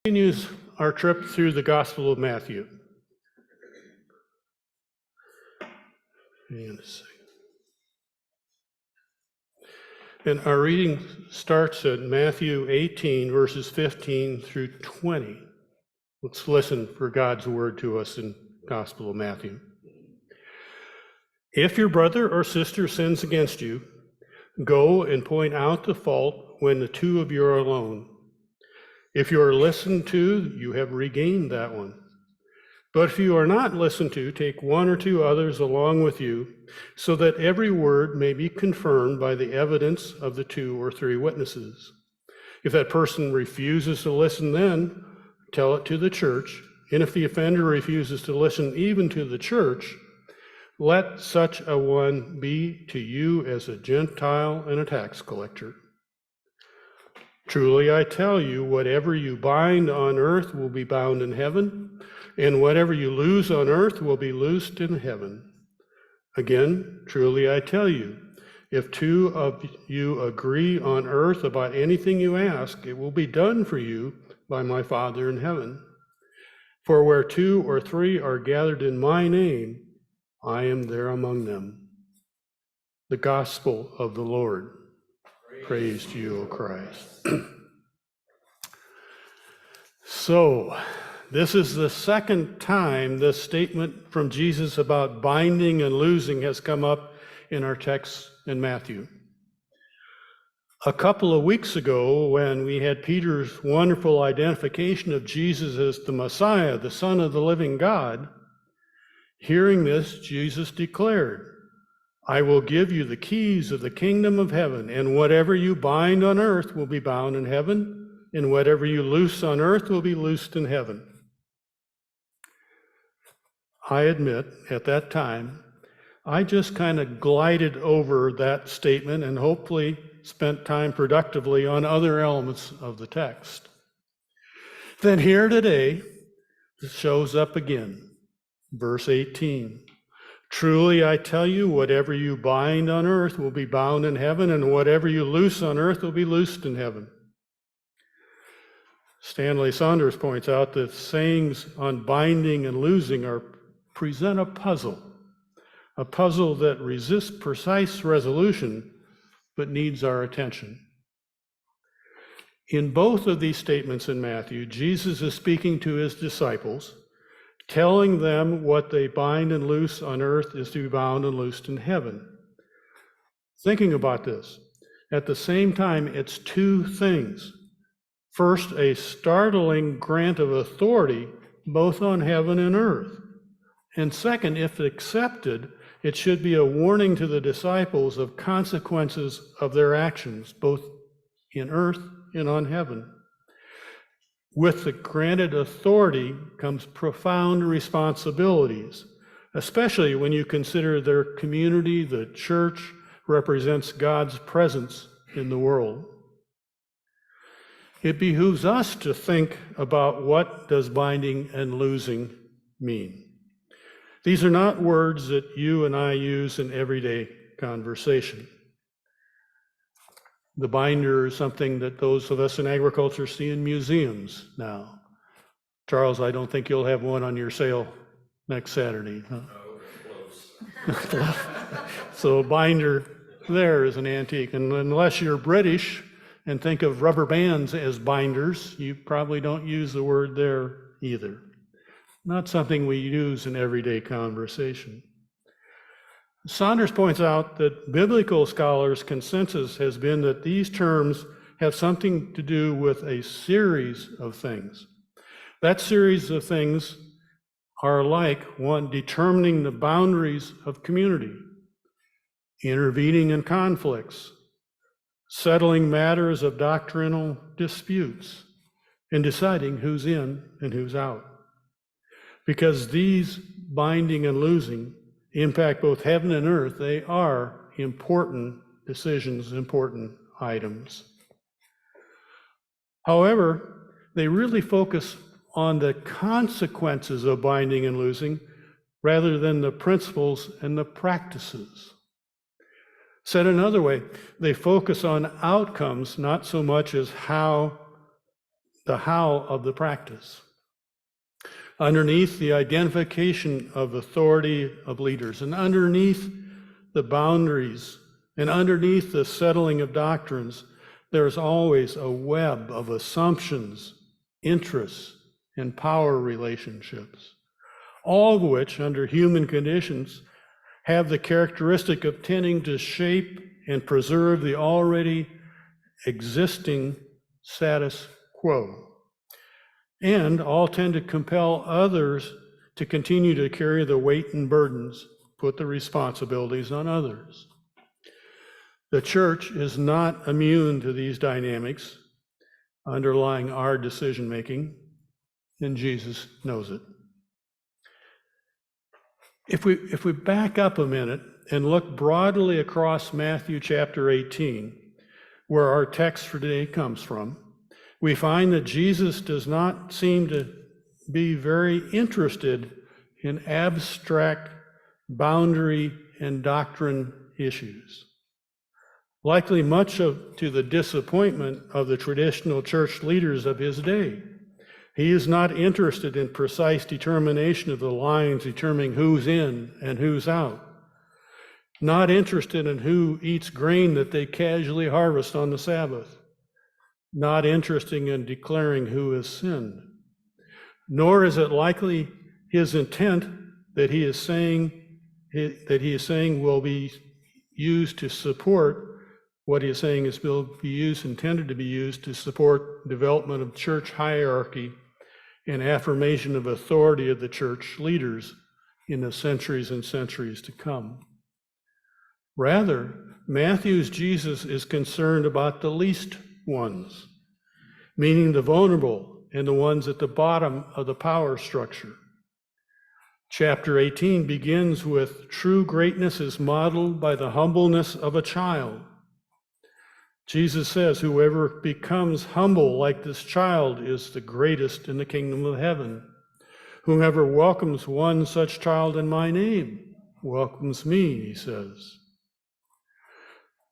Continues our trip through the Gospel of Matthew. And our reading starts at Matthew 18, verses 15 through 20. Let's listen for God's word to us in Gospel of Matthew. If your brother or sister sins against you, go and point out the fault when the two of you are alone. If you are listened to, you have regained that one. But if you are not listened to, take one or two others along with you, so that every word may be confirmed by the evidence of the 2 or 3 witnesses. If that person refuses to listen, then tell it to the church. And if the offender refuses to listen even to the church, let such a one be to you as a Gentile and a tax collector. Truly, I tell you, whatever you bind on earth will be bound in heaven, and whatever you loose on earth will be loosed in heaven. Again, truly, I tell you, if 2 of you agree on earth about anything you ask, it will be done for you by my Father in heaven. For where 2 or 3 are gathered in my name, I am there among them. The gospel of the Lord. Praise to you, O Christ. So, this is the second time this statement from Jesus about binding and loosing has come up in our text in Matthew. A couple of weeks ago, when we had Peter's wonderful identification of Jesus as the Messiah, the Son of the living God, hearing this, Jesus declared, I will give you the keys of the kingdom of heaven, and whatever you bind on earth will be bound in heaven, and whatever you loose on earth will be loosed in heaven. I admit, at that time, I just kind of glided over that statement and hopefully spent time productively on other elements of the text. Then here today, it shows up again, verse 18. Truly, I tell you, whatever you bind on earth will be bound in heaven, and whatever you loose on earth will be loosed in heaven. Stanley Saunders points out that sayings on binding and loosing present a puzzle that resists precise resolution, but needs our attention. In both of these statements in Matthew, Jesus is speaking to his disciples, telling them what they bind and loose on earth is to be bound and loosed in heaven. Thinking about this, at the same time, it's 2 things. First, a startling grant of authority, both on heaven and earth. And second, if accepted, it should be a warning to the disciples of consequences of their actions, both in earth and on heaven. With the granted authority comes profound responsibilities, especially when you consider their community, the church, represents God's presence in the world. It behooves us to think about what does binding and loosing mean. These are not words that you and I use in everyday conversation. The binder is something that those of us in agriculture see in museums now. Charles, I don't think you'll have one on your sale next Saturday. Huh? No, close. So a binder there is an antique. And unless you're British and think of rubber bands as binders, you probably don't use the word there either. Not something we use in everyday conversation. Saunders points out that biblical scholars' consensus has been that these terms have something to do with a series of things. That series of things are like, 1, determining the boundaries of community, intervening in conflicts, settling matters of doctrinal disputes, and deciding who's in and who's out. Because these binding and loosing impact both heaven and earth, they are important decisions, important items. However, they really focus on the consequences of binding and loosing rather than the principles and the practices. Said another way, they focus on outcomes, not so much as how the how of the practice. Underneath the identification of authority of leaders, and underneath the boundaries, and underneath the settling of doctrines, there's always a web of assumptions, interests, and power relationships, all of which, under human conditions, have the characteristic of tending to shape and preserve the already existing status quo, and all tend to compel others to continue to carry the weight and burdens, put the responsibilities on others. The church is not immune to these dynamics underlying our decision-making, and Jesus knows it. If we back up a minute and look broadly across Matthew chapter 18, where our text for today comes from, we find that Jesus does not seem to be very interested in abstract boundary and doctrine issues. Likely much to the disappointment of the traditional church leaders of his day. He is not interested in precise determination of the lines determining who's in and who's out. Not interested in who eats grain that they casually harvest on the Sabbath. Not interested in declaring who has sinned. Nor is it likely his intent that he is saying will be used to support what he is saying is will be used, intended to be used to support development of church hierarchy and affirmation of authority of the church leaders in the centuries and centuries to come. Rather, Matthew's Jesus is concerned about the least ones, meaning the vulnerable and the ones at the bottom of the power structure. Chapter 18 begins with true greatness is modeled by the humbleness of a child. Jesus says, whoever becomes humble like this child is the greatest in the kingdom of heaven. Whoever welcomes one such child in my name welcomes me, he says.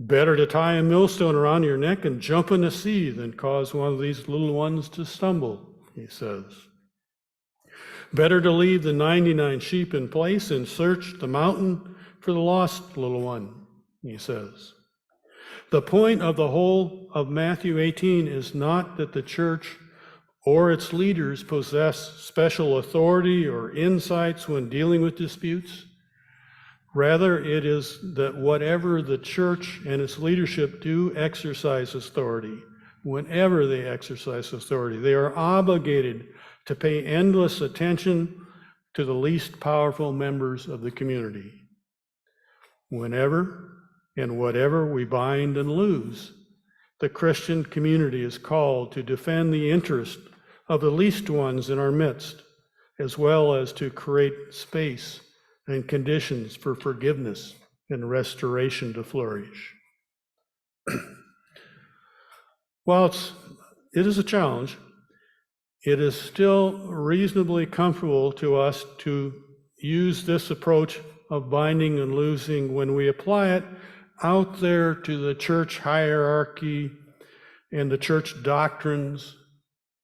Better to tie a millstone around your neck and jump in the sea than cause one of these little ones to stumble, he says. Better to leave the 99 sheep in place and search the mountain for the lost little one, he says. The point of the whole of Matthew 18 is not that the church or its leaders possess special authority or insights when dealing with disputes. Rather, it is that whatever the church and its leadership do exercise authority, whenever they exercise authority, they are obligated to pay endless attention to the least powerful members of the community. Whenever and whatever we bind and lose, the Christian community is called to defend the interest of the least ones in our midst, as well as to create space and conditions for forgiveness and restoration to flourish. While it is a challenge, it is still reasonably comfortable to us to use this approach of binding and loosing when we apply it out there to the church hierarchy and the church doctrines,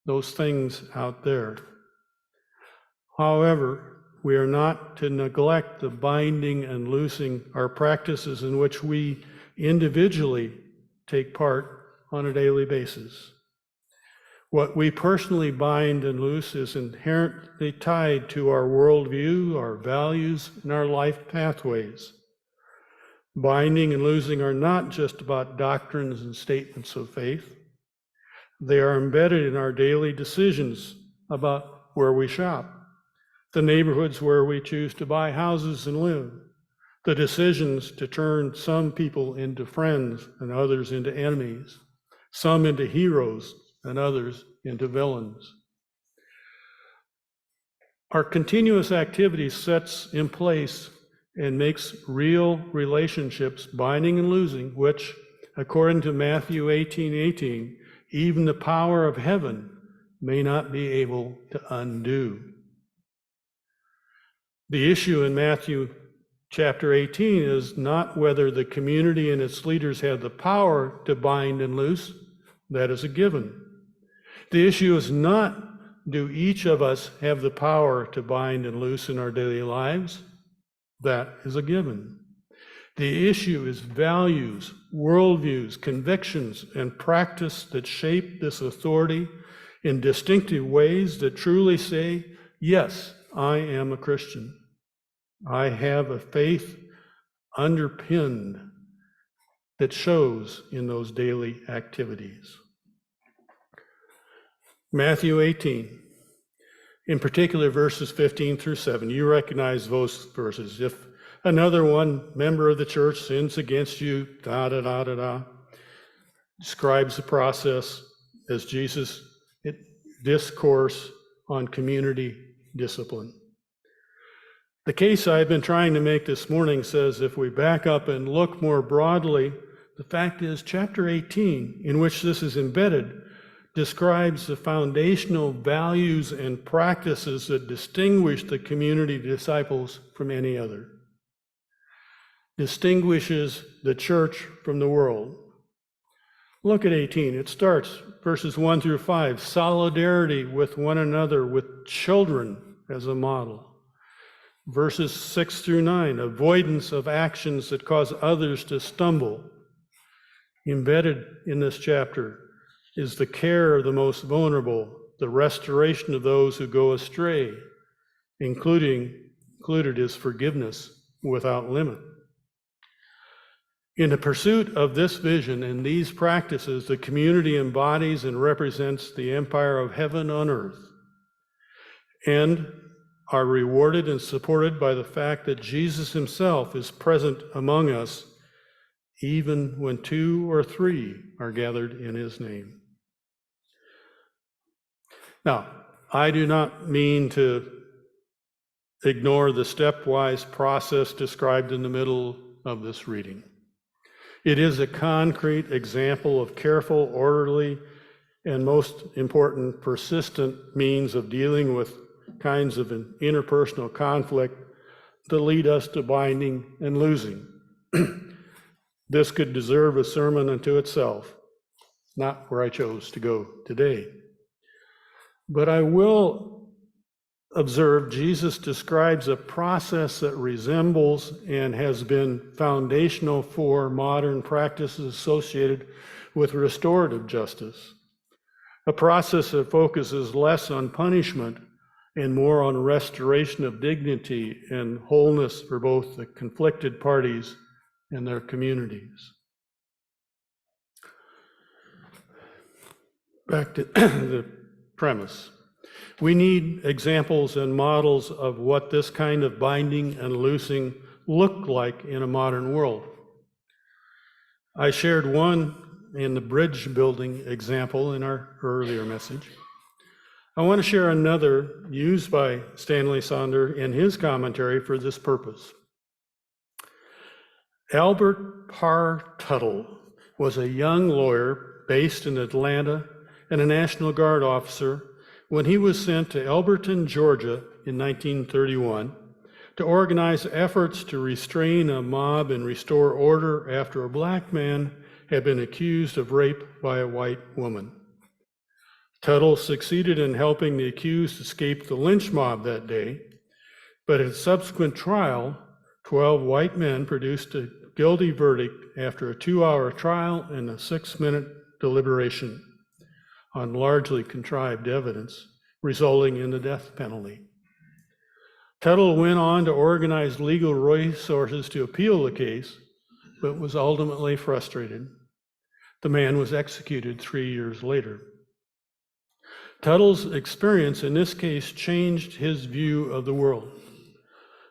those things out there. However, we are not to neglect the binding and loosing our practices in which we individually take part on a daily basis. What we personally bind and loose is inherently tied to our worldview, our values, and our life pathways. Binding and loosing are not just about doctrines and statements of faith. They are embedded in our daily decisions about where we shop, the neighborhoods where we choose to buy houses and live, the decisions to turn some people into friends and others into enemies, some into heroes and others into villains. Our continuous activity sets in place and makes real relationships binding and losing, which, according to Matthew 18:18, even the power of heaven may not be able to undo. The issue in Matthew chapter 18 is not whether the community and its leaders have the power to bind and loose. That is a given. The issue is not, do each of us have the power to bind and loose in our daily lives? That is a given. The issue is values, worldviews, convictions, and practice that shape this authority in distinctive ways that truly say, yes, I am a Christian. I have a faith underpinned that shows in those daily activities. Matthew 18, in particular verses 15 through 7. You recognize those verses. If another one member of the church sins against you, describes the process as Jesus' discourse on community discipline. The case I've been trying to make this morning says if we back up and look more broadly, the fact is chapter 18, in which this is embedded, describes the foundational values and practices that distinguish the community disciples from any other. Distinguishes the church from the world. Look at 18. It starts, verses 1 through 5, solidarity with one another, with children as a model. Verses 6 through 9, avoidance of actions that cause others to stumble. Embedded in this chapter is the care of the most vulnerable, the restoration of those who go astray, included is forgiveness without limit. In the pursuit of this vision and these practices, the community embodies and represents the empire of heaven on earth, and are rewarded and supported by the fact that Jesus himself is present among us, even when 2 or 3 are gathered in his name. Now, I do not mean to ignore the stepwise process described in the middle of this reading. It is a concrete example of careful, orderly, and most important, persistent means of dealing with kinds of an interpersonal conflict that lead us to binding and losing. This could deserve a sermon unto itself, not where I chose to go today. But I will observe Jesus describes a process that resembles and has been foundational for modern practices associated with restorative justice. A process that focuses less on punishment and more on restoration of dignity and wholeness for both the conflicted parties and their communities. Back to the premise. We need examples and models of what this kind of binding and loosing look like in a modern world. I shared one in the bridge building example in our earlier message. I want to share another used by Stanley Sonder in his commentary for this purpose. Albert Parr Tuttle was a young lawyer based in Atlanta and a National Guard officer when he was sent to Elberton, Georgia in 1931 to organize efforts to restrain a mob and restore order after a black man had been accused of rape by a white woman. Tuttle succeeded in helping the accused escape the lynch mob that day, but at a subsequent trial, 12 white men produced a guilty verdict after a 2-hour trial and a 6-minute deliberation on largely contrived evidence, resulting in the death penalty. Tuttle went on to organize legal resources to appeal the case, but was ultimately frustrated. The man was executed 3 years later. Tuttle's experience in this case changed his view of the world.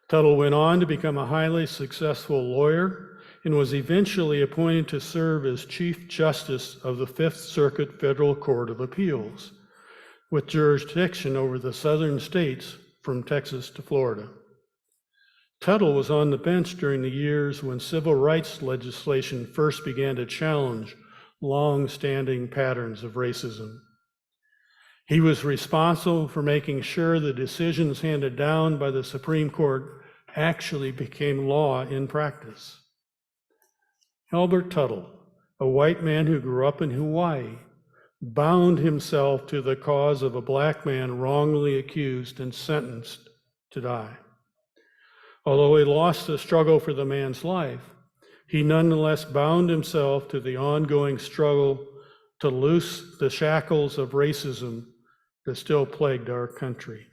Tuttle went on to become a highly successful lawyer and was eventually appointed to serve as Chief Justice of the Fifth Circuit Federal Court of Appeals, with jurisdiction over the southern states from Texas to Florida. Tuttle was on the bench during the years when civil rights legislation first began to challenge long-standing patterns of racism. He was responsible for making sure the decisions handed down by the Supreme Court actually became law in practice. Albert Tuttle, a white man who grew up in Hawaii, bound himself to the cause of a black man wrongly accused and sentenced to die. Although he lost the struggle for the man's life, he nonetheless bound himself to the ongoing struggle to loose the shackles of racism that still plagued our country.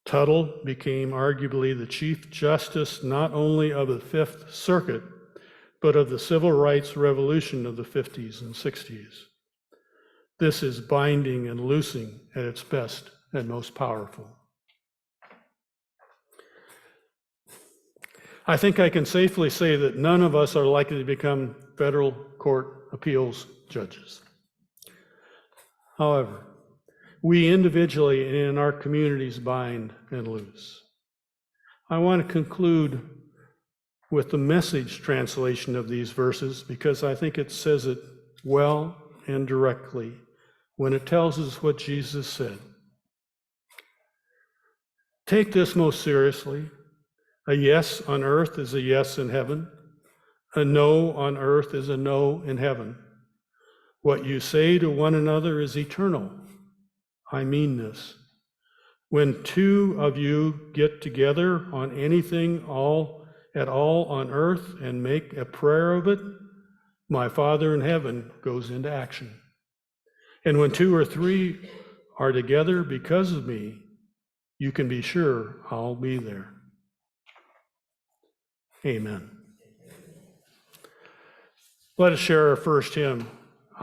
Tuttle became arguably the Chief Justice not only of the Fifth Circuit, but of the Civil Rights Revolution of the 50s and 60s. This is binding and loosing at its best and most powerful. I think I can safely say that none of us are likely to become federal court appeals judges. However, we individually and in our communities bind and loose. I want to conclude with the Message translation of these verses because I think it says it well and directly when it tells us what Jesus said. Take this most seriously. A yes on earth is a yes in heaven. A no on earth is a no in heaven. What you say to one another is eternal. I mean this. When two of you get together on anything at all on earth and make a prayer of it, my Father in heaven goes into action. And when 2 or 3 are together because of me, you can be sure I'll be there. Amen. Let us share our first hymn.